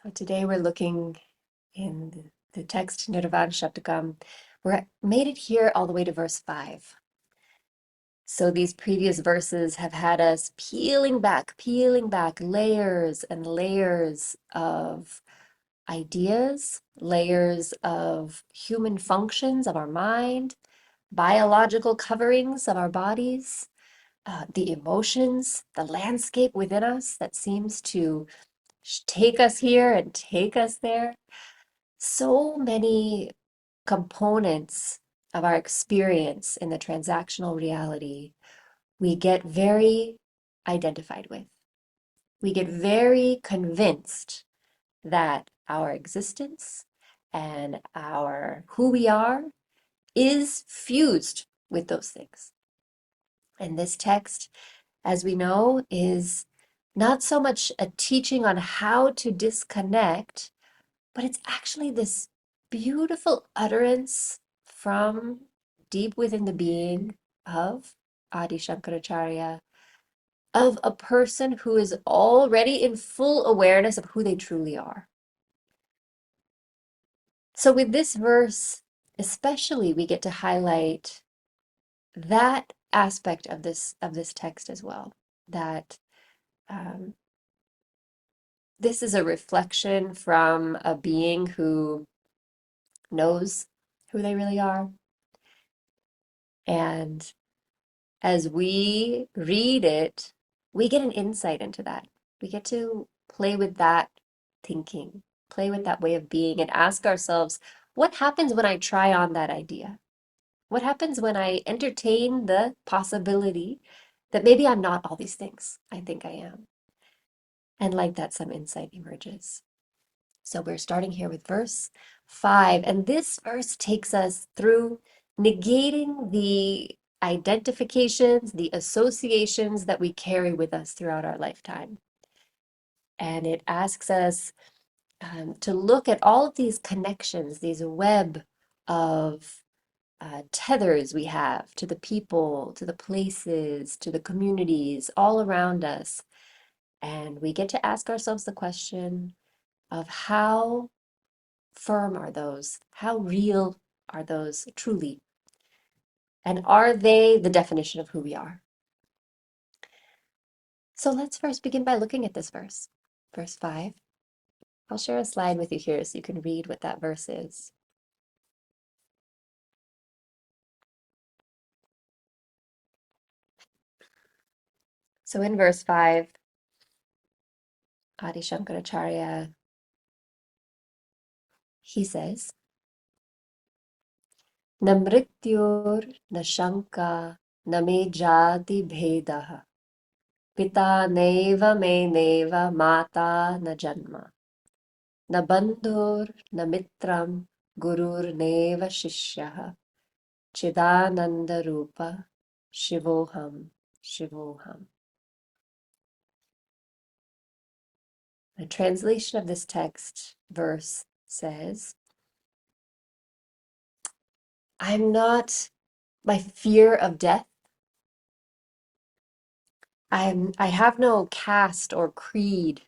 So today we're looking in the text Nirvana Shatakam. We're made it here all the way to verse 5. So these previous verses have had us peeling back layers and layers of ideas, layers of human functions of our mind, biological coverings of our bodies, the emotions, the landscape within us that seems to take us here and take us there. So many components of our experience in the transactional reality we get very identified with. We get very convinced that our existence and our who we are is fused with those things. And this text, as we know, is not so much a teaching on how to disconnect, but it's actually this beautiful utterance from deep within the being of Adi Shankaracharya, of a person who is already in full awareness of who they truly are. So with this verse, especially, we get to highlight that aspect of this text as well, that um, this is a reflection from a being who knows who they really are. And as we read it, we get an insight into that. We get to play with that thinking, play with that way of being, and ask ourselves, what happens when I try on that idea? What happens when I entertain the possibility that maybe I'm not all these things I think I am? And like that, some insight emerges. So we're starting here with verse 5, and this verse takes us through negating the identifications, the associations that we carry with us throughout our lifetime. And it asks us to look at all of these connections, these web of tethers we have to the people, to the places, to the communities all around us. And we get to ask ourselves the question of how firm are those? How real are those truly? And are they the definition of who we are? So let's first begin by looking at this verse, verse 5. I'll share a slide with you here so you can read what that verse is. So in verse 5, Adi Shankaracharya, he says, Na mrityur na shanka na me jati bhedaha pita neva me neva mata na janma na bandhur na mitram gurur neva shishyah chidananda rupa shivoham shivoham. The translation of this text verse says, I'm not my fear of death. I have no caste or creed,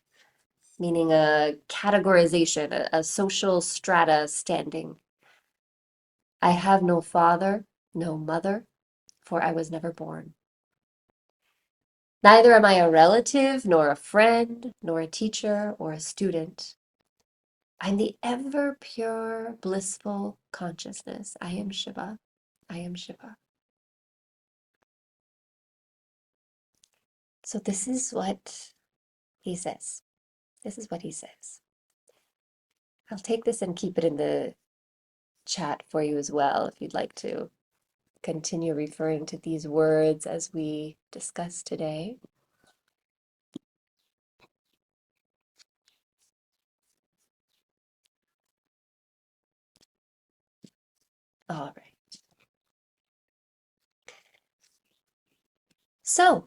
meaning a categorization, a social strata standing. I have no father, no mother, for I was never born. Neither am I a relative, nor a friend, nor a teacher or a student. I'm the ever pure, blissful consciousness. I am Shiva. I am Shiva. So this is what he says. This is what he says. I'll take this and keep it in the chat for you as well if you'd like to continue referring to these words as we discuss today. All right. So,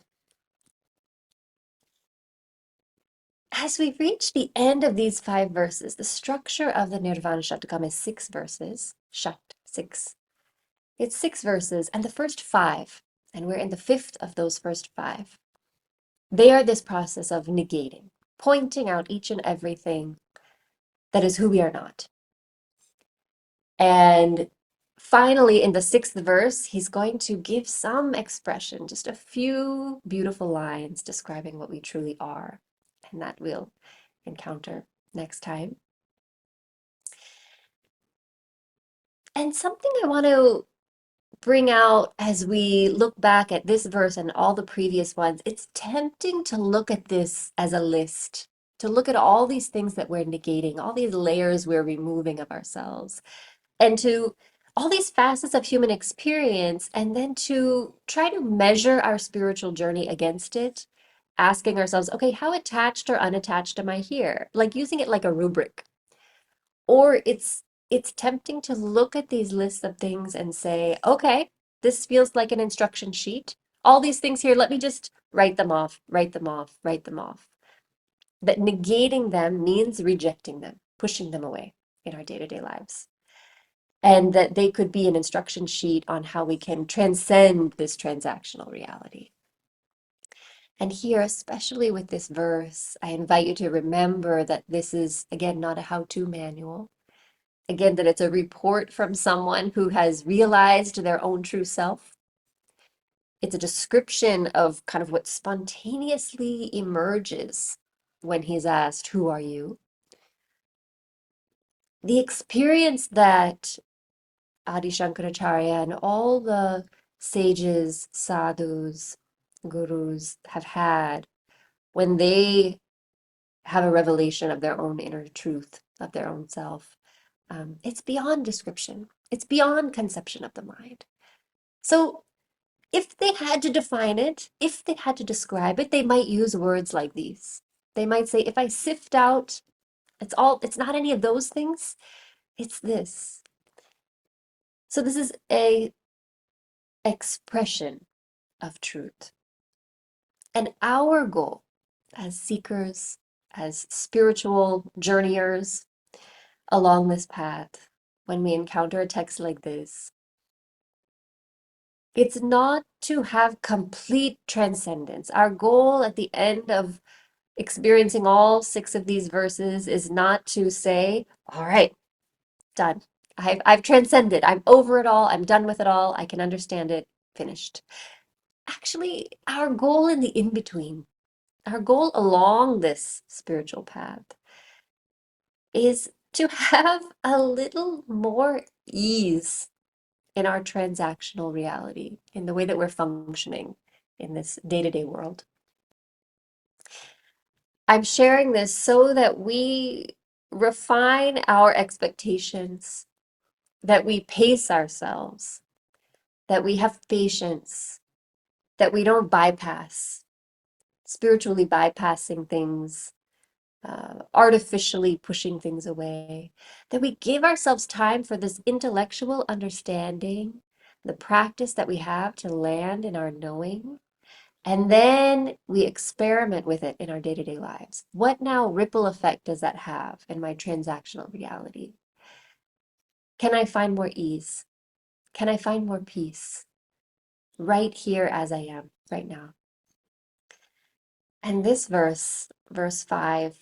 as we reach the end of these 5 verses, the structure of the Nirvana Shatakam is 6 verses. Shat, 6. It's 6 verses, and the first 5, and we're in the 5th of those first 5, they are this process of negating, pointing out each and everything that is who we are not. And finally, in the sixth verse, he's going to give some expression, just a few beautiful lines describing what we truly are. And that we'll encounter next time. And something I want to bring out as we look back at this verse and all the previous ones, it's tempting to look at this as a list, to look at all these things that we're negating, all these layers we're removing of ourselves, and to all these facets of human experience, and then to try to measure our spiritual journey against it, asking ourselves, okay, how attached or unattached am I here? Like using it like a rubric. Or it's tempting to look at these lists of things and say, okay, this feels like an instruction sheet. All these things here, let me just write them off, write them off, write them off. But negating them means rejecting them, pushing them away in our day-to-day lives. And that they could be an instruction sheet on how we can transcend this transactional reality. And here, especially with this verse, I invite you to remember that this is, again, not a how-to manual. Again, that it's a report from someone who has realized their own true self. It's a description of kind of what spontaneously emerges when he's asked, who are you? The experience that Adi Shankaracharya and all the sages, sadhus, gurus have had when they have a revelation of their own inner truth, of their own self. It's beyond description. It's beyond conception of the mind. So if they had to define it, if they had to describe it, they might use words like these. They might say, if I sift out, it's not any of those things, it's this. So this is a expression of truth. And our goal as seekers, as spiritual journeyers along this path, when we encounter a text like this, it's not to have complete transcendence. Our goal at the end of experiencing all six of these verses is not to say, all right, done. I've transcended. I'm over it all. I'm done with it all. I can understand it. Finished. Actually, our goal in the in-between, our goal along this spiritual path is to have a little more ease in our transactional reality, in the way that we're functioning in this day-to-day world. I'm sharing this so that we refine our expectations, that we pace ourselves, that we have patience, that we don't bypass, spiritually bypassing things, artificially pushing things away, that we give ourselves time for this intellectual understanding, the practice that we have to land in our knowing, and then we experiment with it in our day-to-day lives. What now ripple effect does that have in my transactional reality? Can I find more ease? Can I find more peace right here as I am right now? And this verse, verse 5,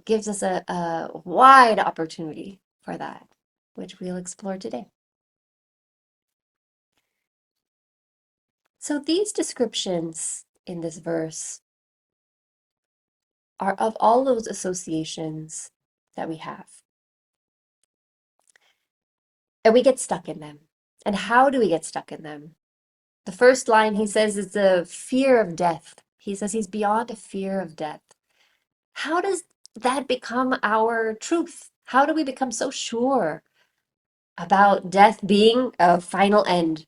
gives us a wide opportunity for that, which we'll explore today. So these descriptions in this verse are of all those associations that we have. And we get stuck in them. And how do we get stuck in them? The first line he says is the fear of death. He says he's beyond a fear of death. How does that become our truth? How do we become so sure about death being a final end?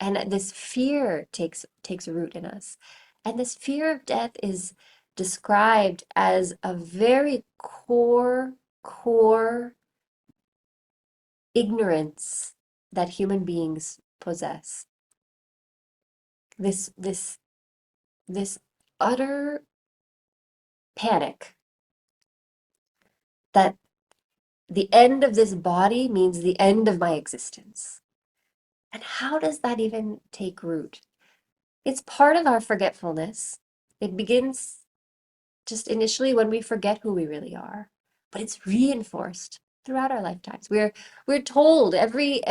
And this fear takes root in us. And this fear of death is described as a very core ignorance that human beings possess. This utter panic that the end of this body means the end of my existence. And how does that even take root? It's part of our forgetfulness. It begins just initially when we forget who we really are. but it's reinforced throughout our lifetimes. We're told every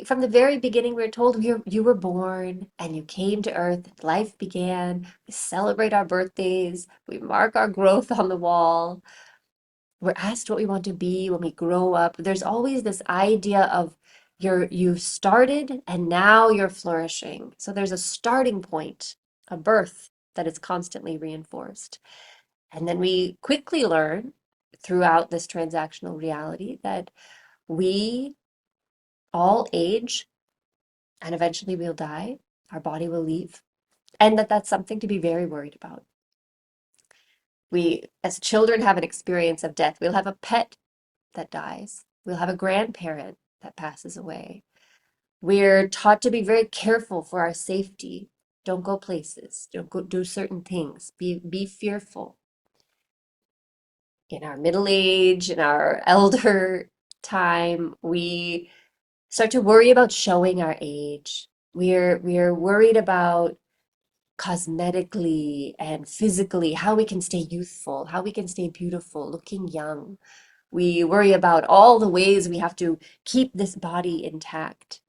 from the very beginning, we're told you were born and you came to earth, life began. We celebrate our birthdays, we mark our growth on the wall. We're asked what we want to be when we grow up. There's always this idea of you've started and now you're flourishing. So there's a starting point, a birth that is constantly reinforced. And then we quickly learn throughout this transactional reality that we all age and eventually we'll die, our body will leave, and that's something to be very worried about. We, as children, have an experience of death. We'll have a pet that dies, we'll have a grandparent that passes away. We're taught to be very careful for our safety. Don't go places, don't go do certain things, be fearful. In our middle age, in our elder time, we start to worry about showing our age. We're worried about cosmetically and physically how we can stay youthful, how we can stay beautiful, looking young. We worry about all the ways we have to keep this body intact.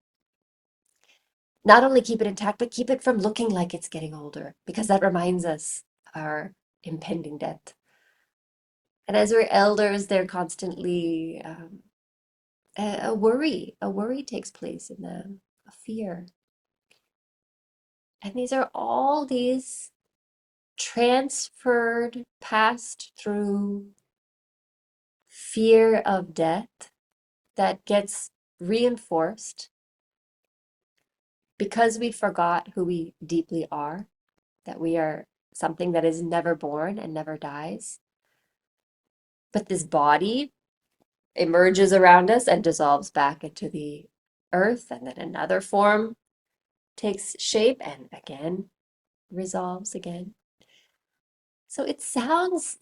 Not only keep it intact, but keep it from looking like it's getting older, because that reminds us of our impending death. And as we're elders, they're constantly a worry takes place in them, a fear. And these are all these transferred, passed through fear of death that gets reinforced because we forgot who we deeply are, that we are something that is never born and never dies. But this body emerges around us and dissolves back into the earth, and then another form takes shape and again resolves again. So it sounds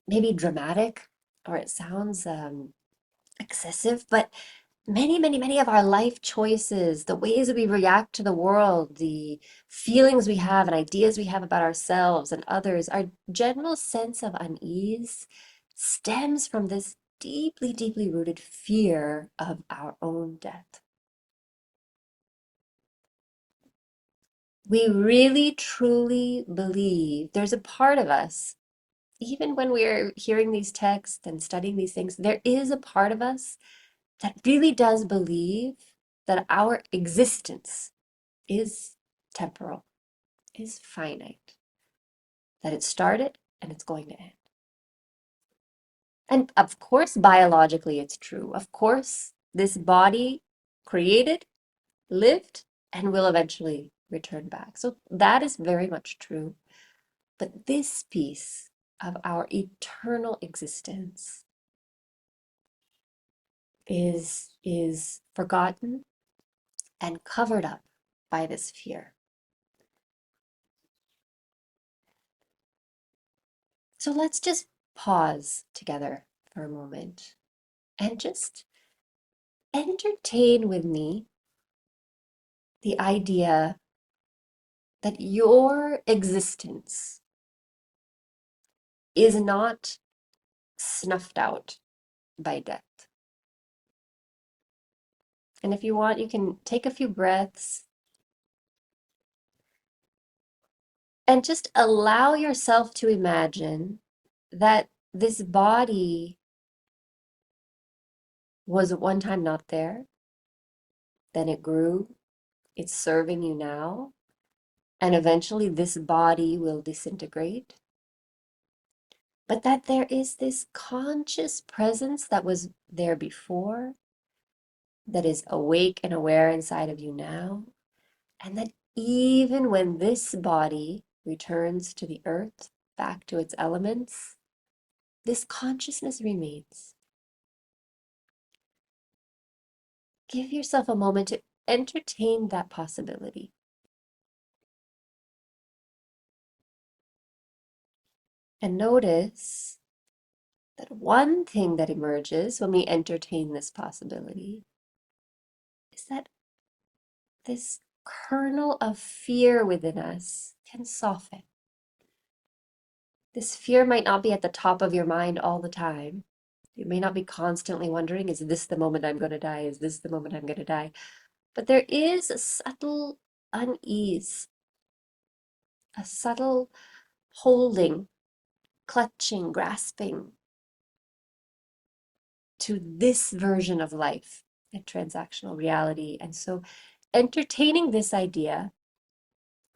maybe dramatic, or it sounds excessive, but many of our life choices, the ways that we react to the world, the feelings we have and ideas we have about ourselves and others, our general sense of unease stems from this deeply rooted fear of our own death. We really truly believe there's a part of us, even when we're hearing these texts and studying these things, there is a part of us that really does believe that our existence is temporal, is finite, that it started and it's going to end. And of course, biologically, it's true. Of course, this body created, lived, and will eventually return back. So that is very much true. But this piece of our eternal existence is forgotten and covered up by this fear. So let's just pause together for a moment and just entertain with me the idea that your existence is not snuffed out by death. And if you want, you can take a few breaths and just allow yourself to imagine that this body was at one time not there, then it grew, it's serving you now, and eventually this body will disintegrate. But that there is this conscious presence that was there before, that is awake and aware inside of you now, and that even when this body returns to the earth, back to its elements, this consciousness remains. Give yourself a moment to entertain that possibility. And notice that one thing that emerges when we entertain this possibility is that this kernel of fear within us can soften. This fear might not be at the top of your mind all the time, You may not be constantly wondering, is this the moment I'm going to die? Is this the moment I'm going to die? But there is a subtle unease, a subtle holding, clutching, grasping to this version of life and transactional reality. And so entertaining this idea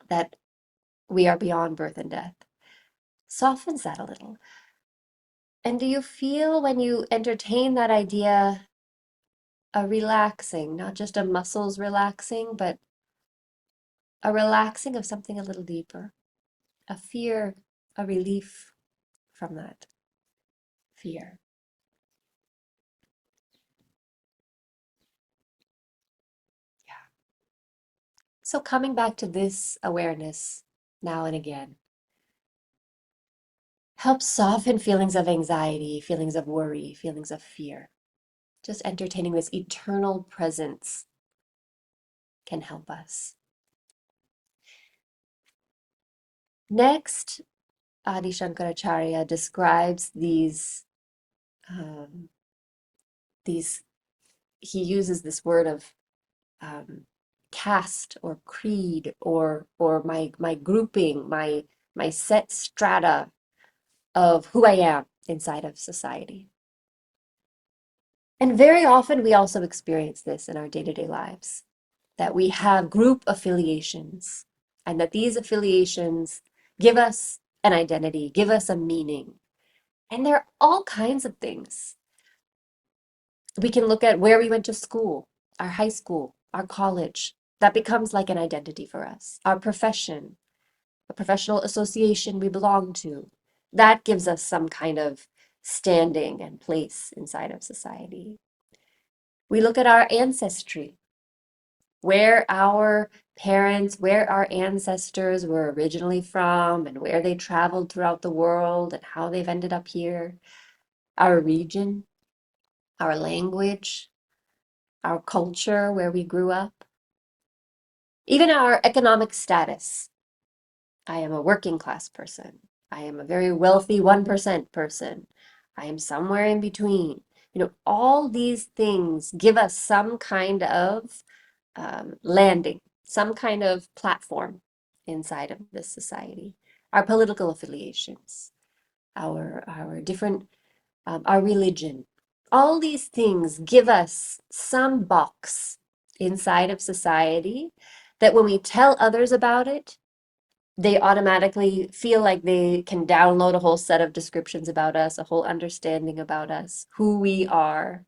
that we are beyond birth and death softens that a little. And do you feel when you entertain that idea a relaxing, not just a muscles relaxing, but a relaxing of something a little deeper, a fear, a relief from that fear? Yeah. So coming back to this awareness now and again helps soften feelings of anxiety, feelings of worry, feelings of fear. Just entertaining this eternal presence can help us. Next, Adi Shankaracharya describes um, these. He uses this word of caste or creed or my grouping, my set strata of who I am inside of society. And very often we also experience this in our day-to-day lives, that we have group affiliations, and that these affiliations give us an identity, give us a meaning. And there are all kinds of things. We can look at where we went to school, our high school, our college. That becomes like an identity for us. Our profession, a professional association we belong to, that gives us some kind of standing and place inside of society. We look at our ancestry, where our parents, where our ancestors were originally from, and where they traveled throughout the world, and how they've ended up here, our region, our language, our culture, where we grew up, even our economic status. I am a working class person. I am a very wealthy 1% person. I am somewhere in between. All these things give us some kind of landing, some kind of platform inside of this society. Our political affiliations, our different, our religion, all these things give us some box inside of society that when we tell others about it, they automatically feel like they can download a whole set of descriptions about us, a whole understanding about us, who we are,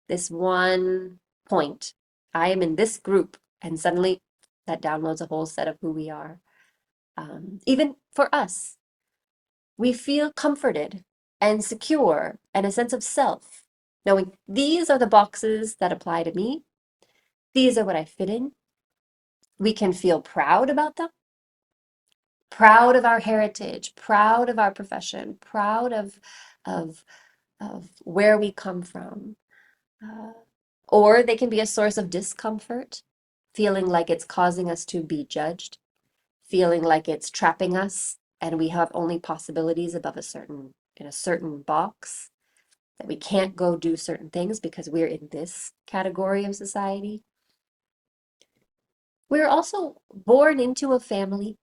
this one point. I am in this group, and suddenly that downloads a whole set of who we are. Even for us, we feel comforted and secure and a sense of self, knowing these are the boxes that apply to me. These are what I fit in. We can feel proud about them, proud of our heritage, proud of our profession, proud of, of where we come from. Uh, or they can be a source of discomfort, feeling like it's causing us to be judged, feeling like it's trapping us, and we have only possibilities in a certain box, that we can't go do certain things because we're in this category of society. We're also born into a family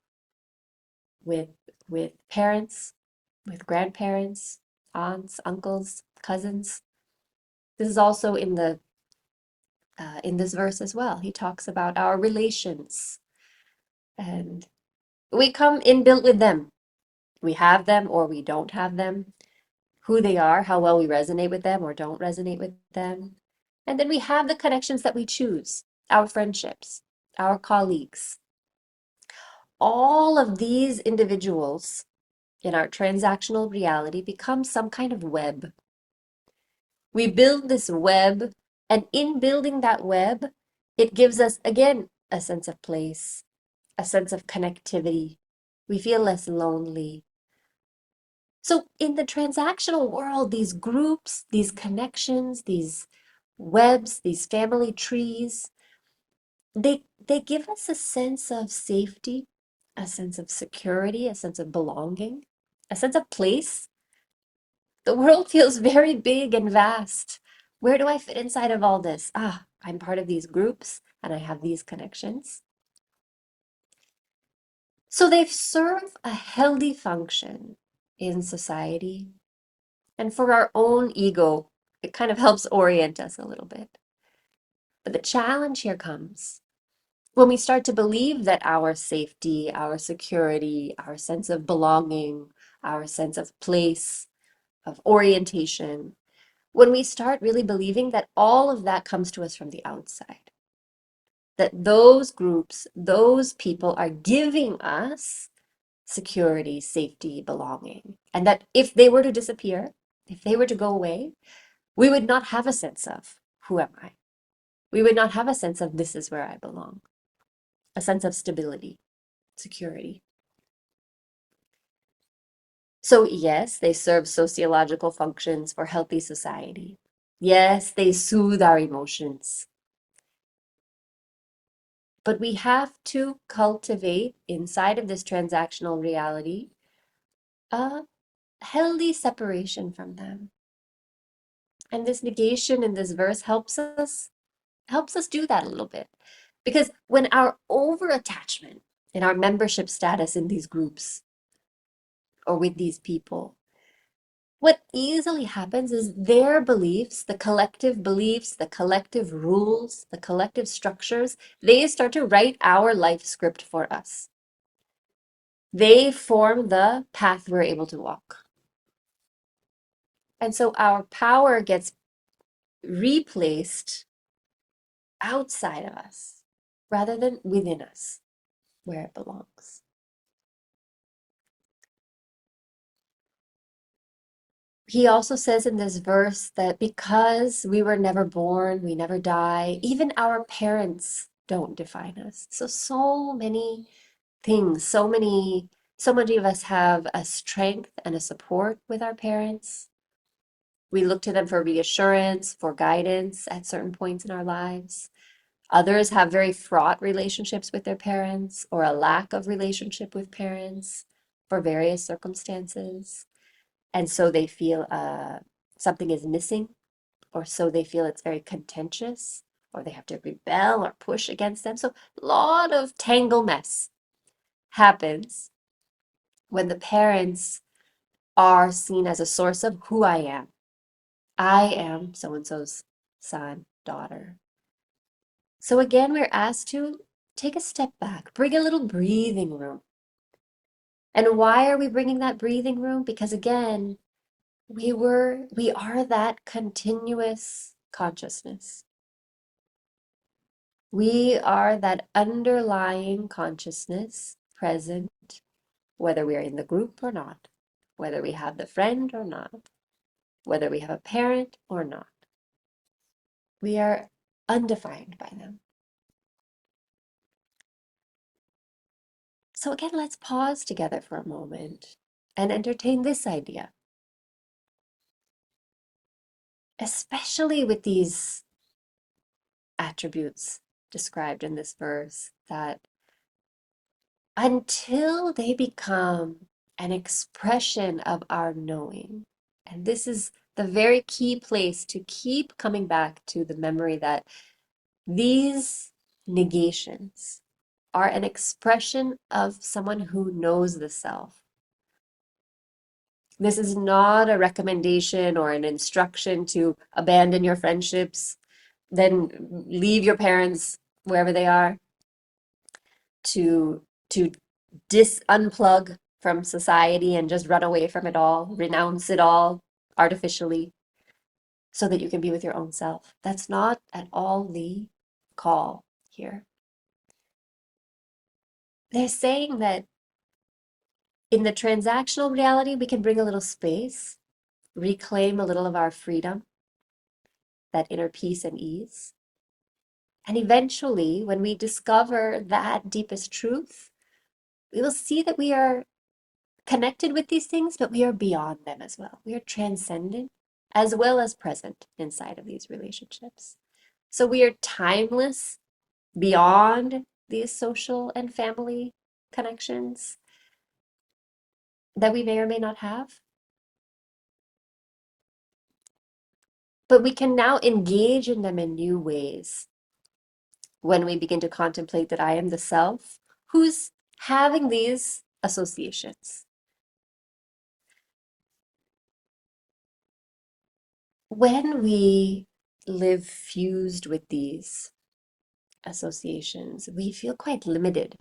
with with parents, with grandparents, aunts, uncles, cousins. This is also in this verse as well. He talks about our relations, and we come inbuilt with them. We have them or we don't have them, who they are, how well we resonate with them or don't resonate with them. And then we have the connections that we choose, our friendships, our colleagues. All of these individuals in our transactional reality become some kind of web. We build this web, and in building that web, it gives us, again, a sense of place, a sense of connectivity. We feel less lonely. So in the transactional world, these groups, these connections, these webs, these family trees, they give us a sense of safety, a sense of security, a sense of belonging, a sense of place. The world feels very big and vast. Where do I fit inside of all this? Ah, I'm part of these groups and I have these connections. So they serve a healthy function in society. And for our own ego, it kind of helps orient us a little bit. But the challenge here comes when we start to believe that our safety, our security, our sense of belonging, our sense of place, of orientation, when we start really believing that all of that comes to us from the outside, that those groups, those people are giving us security, safety, belonging, and that if they were to disappear, if they were to go away, we would not have a sense of who am I? We would not have a sense of this is where I belong, a sense of stability, security. So, yes, they serve sociological functions for healthy society. Yes, they soothe our emotions. But we have to cultivate inside of this transactional reality a healthy separation from them. And this negation in this verse helps us do that a little bit. Because when our over attachment in our membership status in these groups or with these people, what easily happens is their beliefs, the collective rules, the collective structures, they start to write our life script for us. They form the path we're able to walk. And so our power gets replaced outside of us rather than within us where it belongs. He also says in this verse that because we were never born, we never die, even our parents don't define us. So many things, so many of us have a strength and a support with our parents. We look to them for reassurance, for guidance at certain points in our lives. Others have very fraught relationships with their parents or a lack of relationship with parents for various circumstances. And so they feel something is missing, or so they feel it's very contentious, or they have to rebel or push against them. So a lot of tangle mess happens when the parents are seen as a source of who I am. I am so and so's son, daughter. So again, we're asked to take a step back, bring a little breathing room. And why are we bringing that breathing room? Because again, we are that continuous consciousness. We are that underlying consciousness present, whether we are in the group or not, whether we have the friend or not, whether we have a parent or not. We are undefined by them. So again, let's pause together for a moment and entertain this idea, especially with these attributes described in this verse, that until they become an expression of our knowing, and this is the very key place to keep coming back to the memory that these negations are an expression of someone who knows the self. This is not a recommendation or an instruction to abandon your friendships, then leave your parents wherever they are, to unplug from society and just run away from it all, renounce it all artificially so that you can be with your own self. That's not at all the call here. They're saying that in the transactional reality, we can bring a little space, reclaim a little of our freedom, that inner peace and ease. And eventually, when we discover that deepest truth, we will see that we are connected with these things, but we are beyond them as well. We are transcendent as well as present inside of these relationships. So we are timeless beyond these social and family connections that we may or may not have. But we can now engage in them in new ways when we begin to contemplate that I am the self who's having these associations. When we live fused with these associations, we feel quite limited.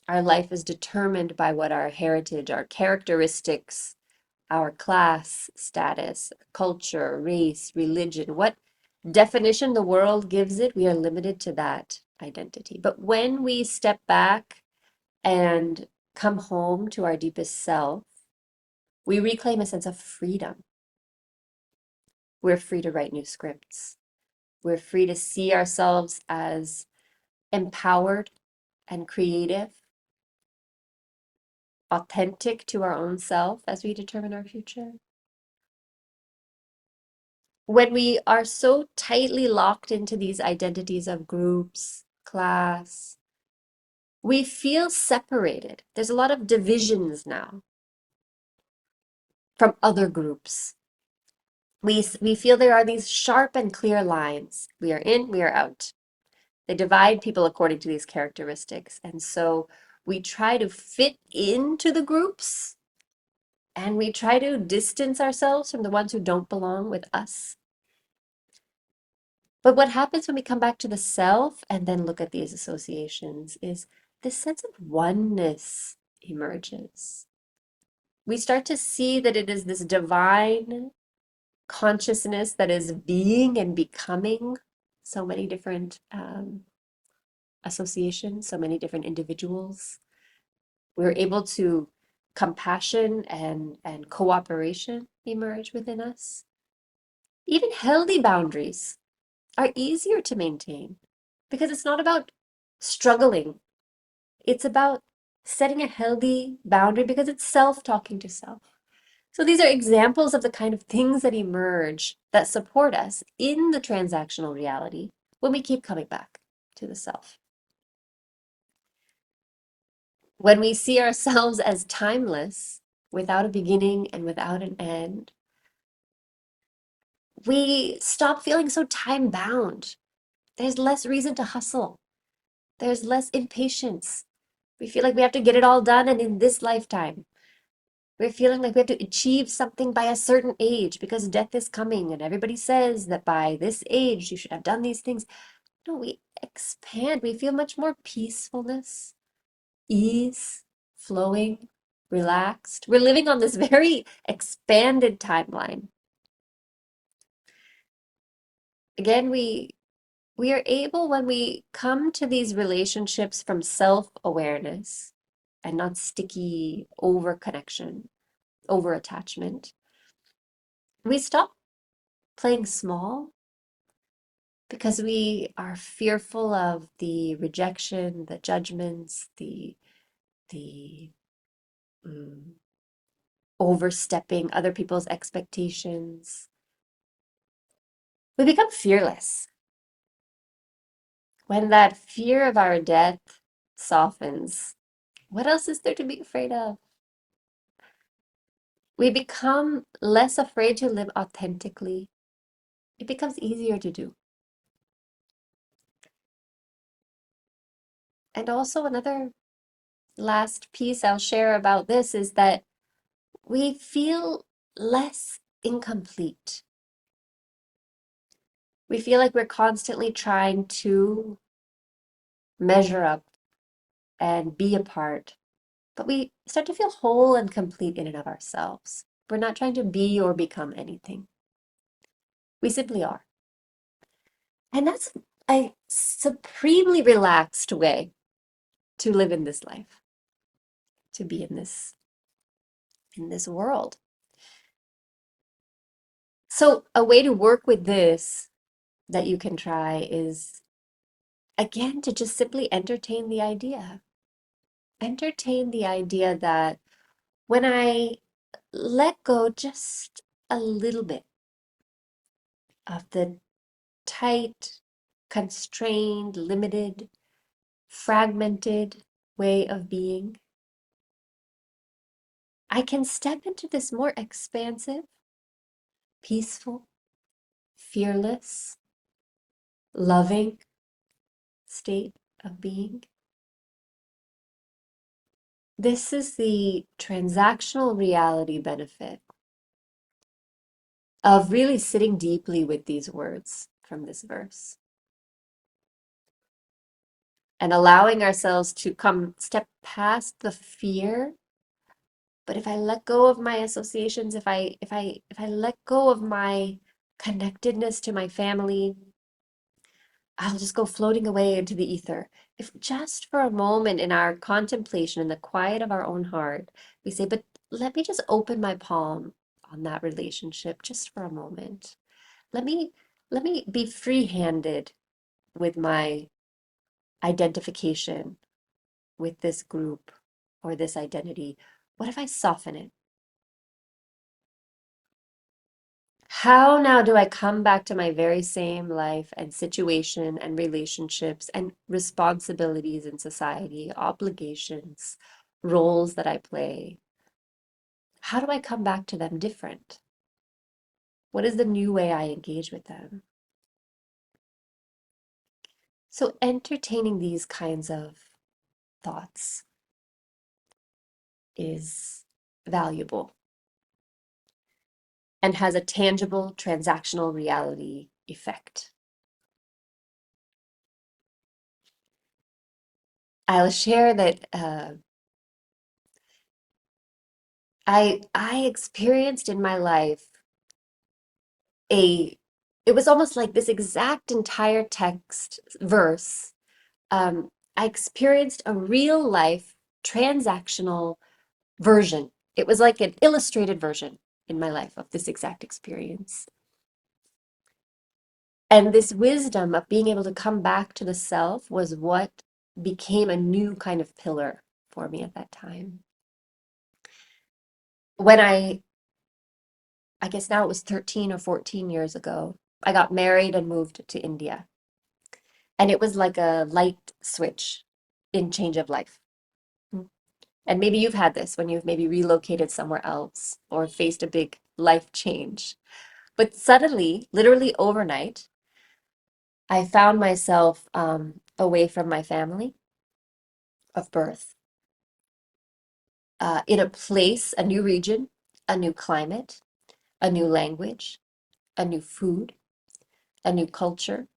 Our life is determined by what our heritage, our characteristics, our class status, culture, race, religion, what definition the world gives it, we are limited to that identity. But when we step back and come home to our deepest self, we reclaim a sense of freedom. We're free to write new scripts. We're free to see ourselves as empowered and creative, authentic to our own self as we determine our future. When we are so tightly locked into these identities of groups, class, we feel separated. There's a lot of divisions now from other groups. We feel there are these sharp and clear lines. We are in, we are out. They divide people according to these characteristics. And so we try to fit into the groups and we try to distance ourselves from the ones who don't belong with us. But what happens when we come back to the self and then look at these associations is this sense of oneness emerges. We start to see that it is this divine consciousness that is being and becoming so many different associations, so many different individuals. We're able to compassion and cooperation emerge within us. Even healthy boundaries are easier to maintain because it's not about struggling. It's about setting a healthy boundary because it's self talking to self. So these are examples of the kind of things that emerge that support us in the transactional reality when we keep coming back to the self. When we see ourselves as timeless, without a beginning and without an end, we stop feeling so time bound. There's less reason to hustle. There's less impatience. We feel like we have to get it all done and in this lifetime. We're feeling like we have to achieve something by a certain age because death is coming and everybody says that by this age you should have done these things. No, we expand. We feel much more peacefulness, ease, flowing, relaxed. We're living on this very expanded timeline. Again, we are able, when we come to these relationships from self-awareness and not sticky over-connection, over-attachment, we stop playing small because we are fearful of the rejection, the judgments, the overstepping other people's expectations. We become fearless. When that fear of our death softens, what else is there to be afraid of? We become less afraid to live authentically. It becomes easier to do. And also, another last piece I'll share about this is that we feel less incomplete. We feel like we're constantly trying to measure up and be a part, but we start to feel whole and complete in and of ourselves. We're not trying to be or become anything. We simply are. And that's a supremely relaxed way to live in this life, to be in this world. So a way to work with this that you can try is, again, to just simply entertain the idea. Entertain the idea that when I let go just a little bit of the tight, constrained, limited, fragmented way of being, I can step into this more expansive, peaceful, fearless, loving state of being. This is the transactional reality benefit of really sitting deeply with these words from this verse and allowing ourselves to come step past the fear. But if I let go of my associations, if I let go of my connectedness to my family, I'll just go floating away into the ether. If just for a moment in our contemplation, in the quiet of our own heart, we say, but let me just open my palm on that relationship just for a moment. Let me let me be free-handed with my identification with this group or this identity. What if I soften it? How now do I come back to my very same life and situation and relationships and responsibilities in society, obligations, roles that I play? How do I come back to them different? What is the new way I engage with them? So, entertaining these kinds of thoughts is valuable and has a tangible transactional reality effect. I'll share that I experienced in my life a it was almost like this exact entire text verse. I experienced a real life transactional version. It was like an illustrated version in my life of this exact experience. And this wisdom of being able to come back to the self was what became a new kind of pillar for me at that time. When I guess now it was 13 or 14 years ago, I got married and moved to India. And it was like a light switch in change of life. Mm. And maybe you've had this when you've maybe relocated somewhere else or faced a big life change. But suddenly, literally overnight, I found myself away from my family of birth, in a place, a new region, a new climate, a new language, a new food, a new culture,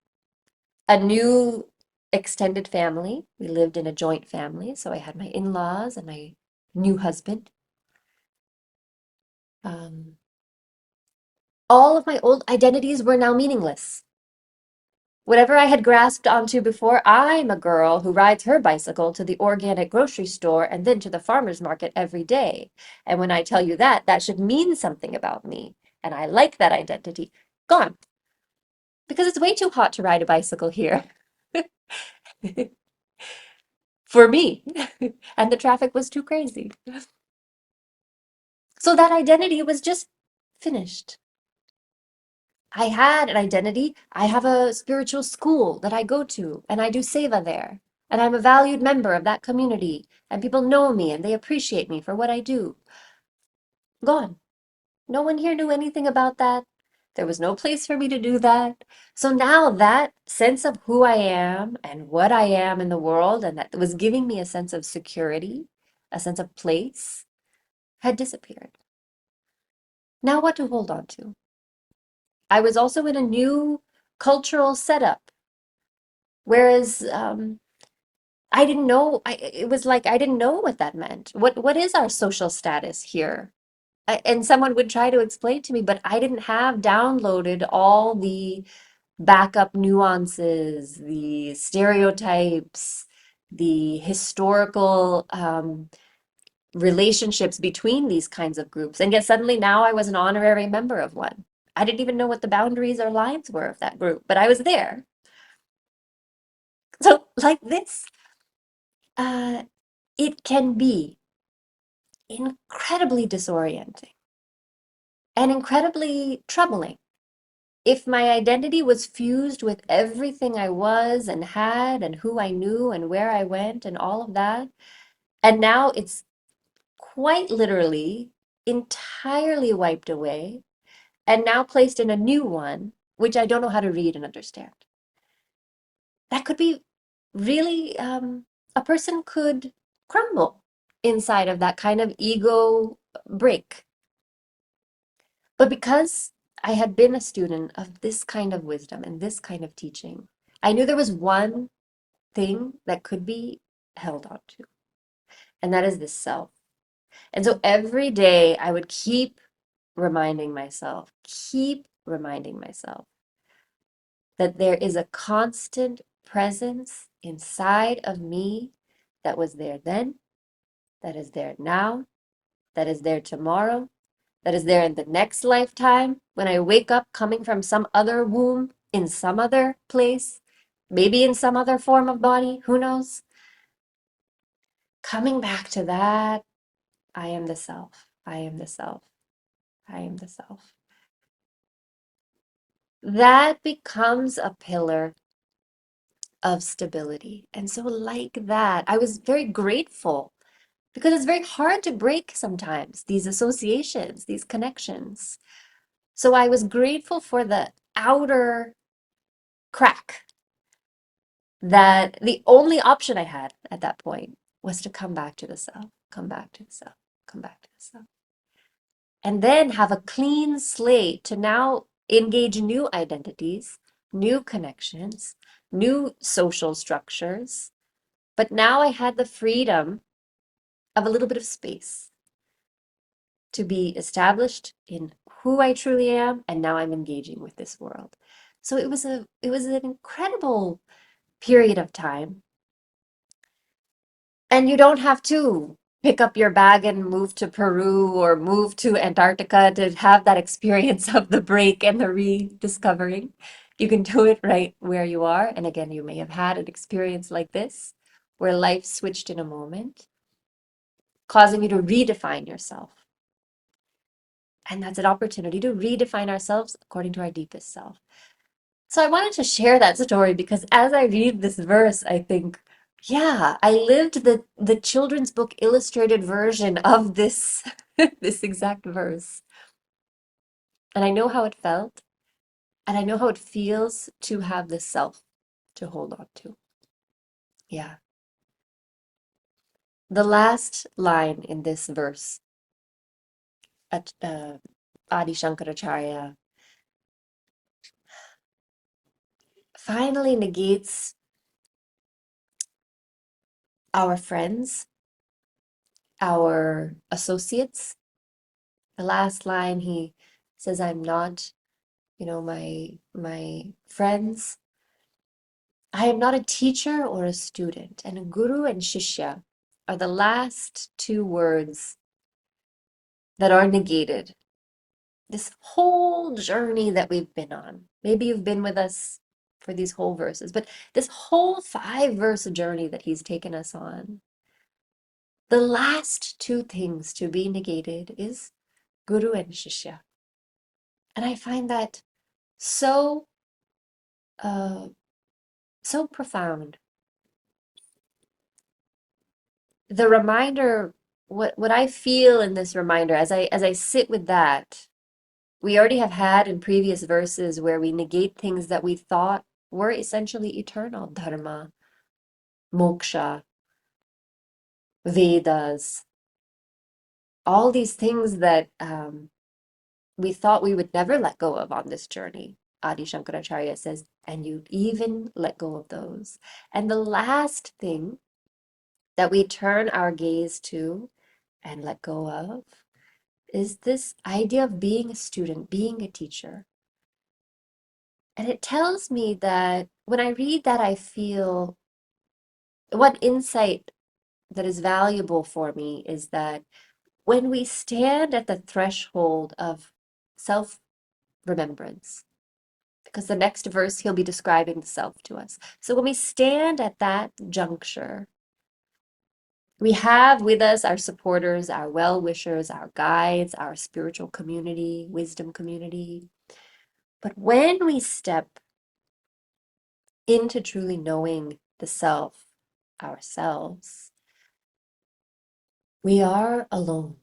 a new extended family. We lived in a joint family, so I had my in-laws and my new husband. Um, all of my old identities were now meaningless. Whatever I had grasped onto before, I'm a girl who rides her bicycle to the organic grocery store and then to the farmer's market every day. And when I tell you that, that should mean something about me. And I like that identity. Gone. Because it's way too hot to ride a bicycle here for me. And the traffic was too crazy. So that identity was just finished. I had an identity. I have a spiritual school that I go to, and I do seva there. And I'm a valued member of that community, and people know me and they appreciate me for what I do. Gone. No one here knew anything about that. There was no place for me to do that. So now that sense of who I am and what I am in the world, and that was giving me a sense of security, a sense of place, had disappeared. Now what to hold on to? I was also in a new cultural setup. Whereas I didn't know, it was like I didn't know what that meant. What is our social status here? And someone would try to explain to me, but I didn't have downloaded all the backup nuances, the stereotypes, the historical relationships between these kinds of groups. And yet suddenly now I was an honorary member of one. I didn't even know what the boundaries or lines were of that group, but I was there. So, like this, uh, it can be incredibly disorienting and incredibly troubling. If my identity was fused with everything I was and had and who I knew and where I went and all of that, and now it's quite literally entirely wiped away and now placed in a new one, which I don't know how to read and understand. That could be really, a person could crumble inside of that kind of ego break. But because I had been a student of this kind of wisdom and this kind of teaching, I knew there was one thing that could be held on to, and that is the self. And so every day I would keep reminding myself that there is a constant presence inside of me that was there then, that is there now, that is there tomorrow, that is there in the next lifetime when I wake up coming from some other womb in some other place, maybe in some other form of body, who knows? Coming back to that, I am the self, I am the self, I am the self. That becomes a pillar of stability. And so, like that, I was very grateful because it's very hard to break sometimes these associations, these connections. So, I was grateful for the outer crack that the only option I had at that point was to come back to the self, come back to the self, come back to the self. And then have a clean slate to now engage new identities, new connections, new social structures. But now I had the freedom of a little bit of space to be established in who I truly am, and now I'm engaging with this world. So it was an incredible period of time. And you don't have to pick up your bag and move to Peru or move to Antarctica to have that experience of the break and the rediscovering. You can do it right where you are. And again, you may have had an experience like this where life switched in a moment, causing you to redefine yourself. And that's an opportunity to redefine ourselves according to our deepest self. So I wanted to share that story because as I read this verse, I think, yeah, I lived the children's book illustrated version of this this exact verse. And I know how it felt, and I know how it feels to have the self to hold on to. Yeah. The last line in this verse, at Adi Shankaracharya finally negates our friends, our associates. The last line he says, I'm not, my friends. I am not a teacher or a student. And guru and shishya are the last two words that are negated. This whole journey that we've been on. Maybe you've been with us for these whole verses, but this whole 5-verse journey that he's taken us on, the last two things to be negated is guru and shishya. And I find that so uh, so profound. The reminder, what I feel in this reminder as I sit with that, we already have had in previous verses where we negate things that we thought were essentially eternal, dharma, moksha, Vedas, all these things that we thought we would never let go of on this journey. Adi Shankaracharya says, and you even let go of those. And the last thing that we turn our gaze to and let go of is this idea of being a student, being a teacher. And it tells me that when I read that, I feel one insight that is valuable for me is that when we stand at the threshold of self remembrance, because the next verse he'll be describing the self to us. So when we stand at that juncture, we have with us our supporters, our well-wishers, our guides, our spiritual community, wisdom community. But when we step into truly knowing the self, ourselves, we are alone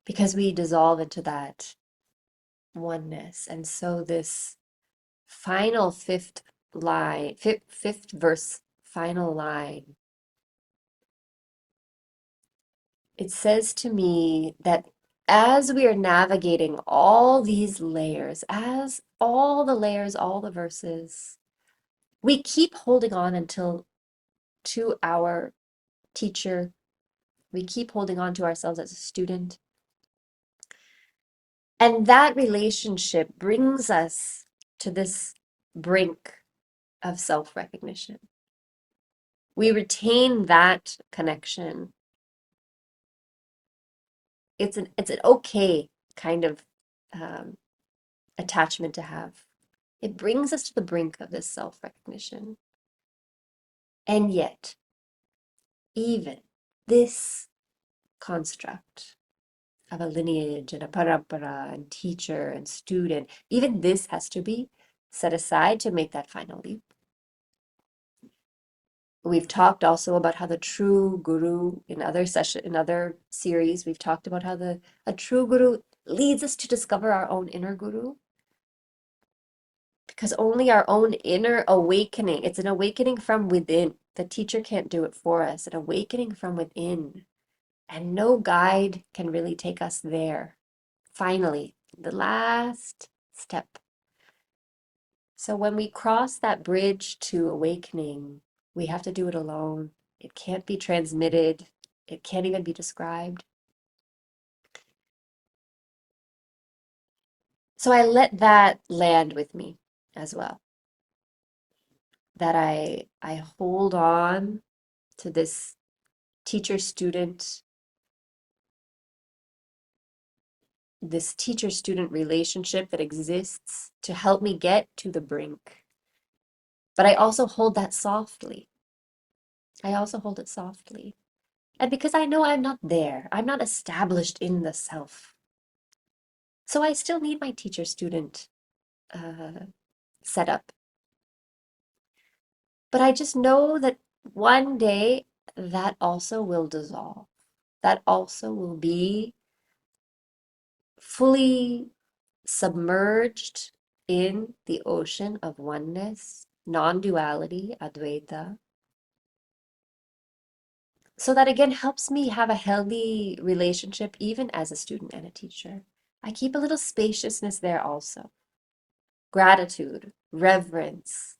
because we dissolve into that oneness. And so this final fifth line, fifth verse, final line, it says to me that as we are navigating all these layers, as all the layers, all the verses, we keep holding on until to our teacher. We keep holding on to ourselves as a student. And that relationship brings us to this brink of self-recognition. We retain that connection. It's an okay kind of um, attachment to have. It brings us to the brink of this self-recognition. And yet, even this construct of a lineage and a parampara and teacher and student, even this has to be set aside to make that final leap. We've talked also about how the true guru in other series, we've talked about how a true guru leads us to discover our own inner guru. Because only our own inner awakening, it's an awakening from within. The teacher can't do it for us, an awakening from within. And no guide can really take us there. Finally, the last step. So when we cross that bridge to awakening, we have to do it alone. It can't be transmitted. It can't even be described. So I let that land with me as well. That I hold on to this teacher-student, this teacher-student relationship that exists to help me get to the brink. But I also hold that softly. I also hold it softly. And because I know I'm not there, I'm not established in the self. So I still need my teacher-student setup. But I just know that one day that also will dissolve. That also will be fully submerged in the ocean of oneness, non-duality, Advaita. So that again helps me have a healthy relationship even as a student and a teacher. I keep a little spaciousness there also. Gratitude, reverence,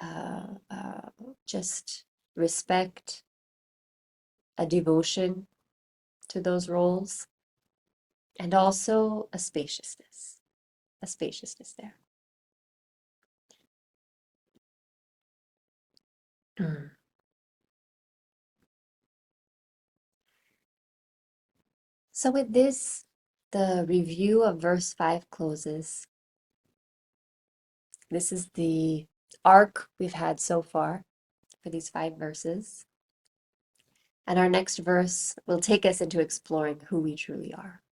uh, uh, just respect, a devotion to those roles, and also a spaciousness there. Mm. So with this, the review of verse 5 closes. This is the arc we've had so far for these 5 verses. And our next verse will take us into exploring who we truly are.